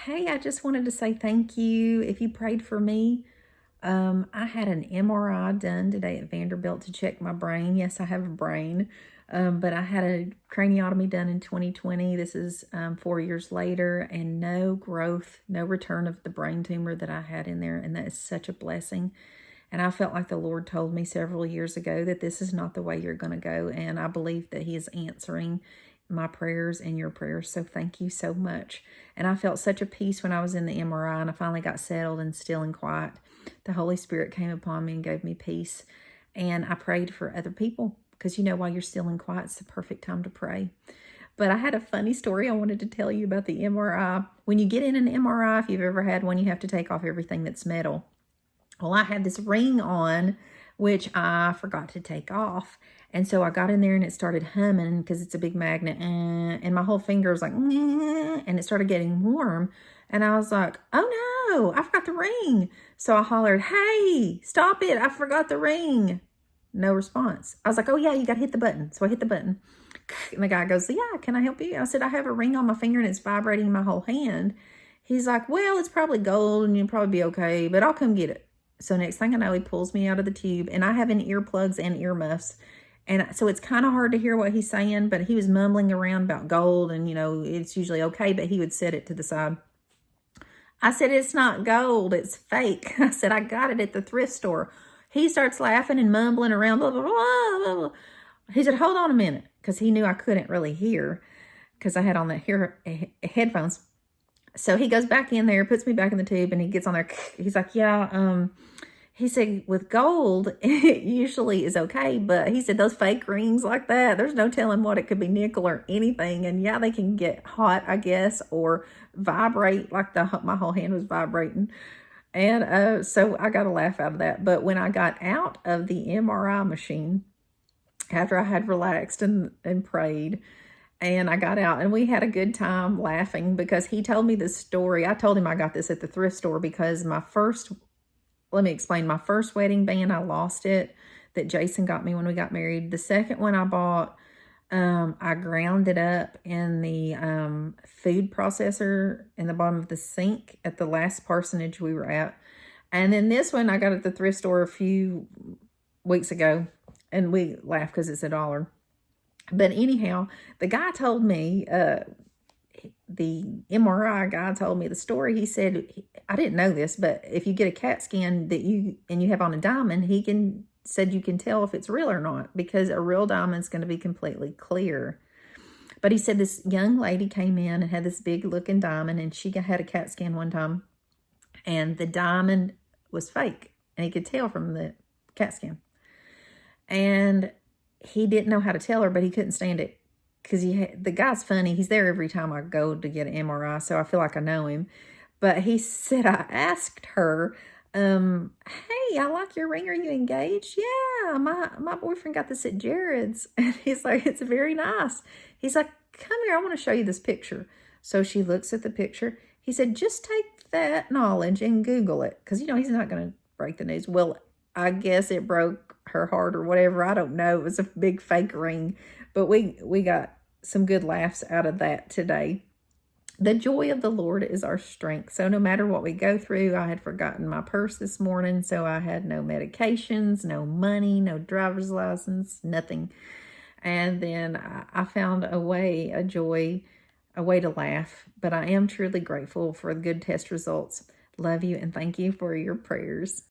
Hey, I just wanted to say thank you. If you prayed for me, I had an MRI done today at Vanderbilt to check my brain. Yes, I have a brain, but I had a craniotomy done in 2020. This is 4 years later, and no growth, no return of the brain tumor that I had in there. And that is such a blessing. And I felt like the Lord told me several years ago that this is not the way you're going to go. And I believe that He is answering my prayers and your prayers. So thank you so much. And I felt such a peace when I was in the MRI and I finally got settled and still and quiet. The Holy Spirit came upon me and gave me peace. And I prayed for other people because while you're still and quiet, it's the perfect time to pray. But I had a funny story I wanted to tell you about the MRI. When you get in an MRI, if you've ever had one, you have to take off everything that's metal. Well, I had this ring on, which I forgot to take off. And so I got in there and it started humming because it's a big magnet. And my whole finger was like, and it started getting warm. And I was like, oh no, I forgot the ring. So I hollered, hey, stop it. I forgot the ring. No response. I was like, oh yeah, you got to hit the button. So I hit the button. And the guy goes, yeah, can I help you? I said, I have a ring on my finger and it's vibrating my whole hand. He's like, well, it's probably gold and you'll probably be okay, but I'll come get it. So next thing I know, he pulls me out of the tube, and I have in earplugs and earmuffs. And so it's kind of hard to hear what he's saying, but he was mumbling around about gold and, it's usually okay, but he would set it to the side. I said, it's not gold, it's fake. I said, I got it at the thrift store. He starts laughing and mumbling around, blah, blah, blah, blah, blah. He said, hold on a minute, because he knew I couldn't really hear because I had on the headphones. So he goes back in there, puts me back in the tube, and he gets on there. He's like, yeah, he said, with gold, it usually is okay. But he said, those fake rings like that, there's no telling what it could be, nickel or anything. And yeah, they can get hot, I guess, or vibrate like my whole hand was vibrating. And so I got a laugh out of that. But when I got out of the MRI machine, after I had relaxed and prayed, and I got out and we had a good time laughing because he told me this story. I told him I got this at the thrift store because let me explain, my first wedding band, I lost it, that Jason got me when we got married. The second one I bought, I ground it up in the food processor in the bottom of the sink at the last parsonage we were at. And then this one I got at the thrift store a few weeks ago, and we laughed because it's $1. But anyhow, the guy told me, the MRI guy told me the story. He said, I didn't know this, but if you get a CAT scan and you have on a diamond, said you can tell if it's real or not because a real diamond's going to be completely clear. But he said this young lady came in and had this big looking diamond, and she had a CAT scan one time, and the diamond was fake, and he could tell from the CAT scan. And he didn't know how to tell her, but he couldn't stand it because the guy's funny. He's there every time I go to get an MRI, so I feel like I know him. But he said, I asked her, hey, I like your ring. Are you engaged? Yeah, my boyfriend got this at Jared's. And he's like, it's very nice. He's like, come here, I want to show you this picture. So she looks at the picture. He said, just take that knowledge and Google it because, he's not going to break the news. Well, I guess it broke her heart or whatever. I don't know. It was a big fake ring. But we got some good laughs out of that today. The joy of the Lord is our strength. So no matter what we go through, I had forgotten my purse this morning. So I had no medications, no money, no driver's license, nothing. And then I found a way, a joy, a way to laugh. But I am truly grateful for the good test results. Love you and thank you for your prayers.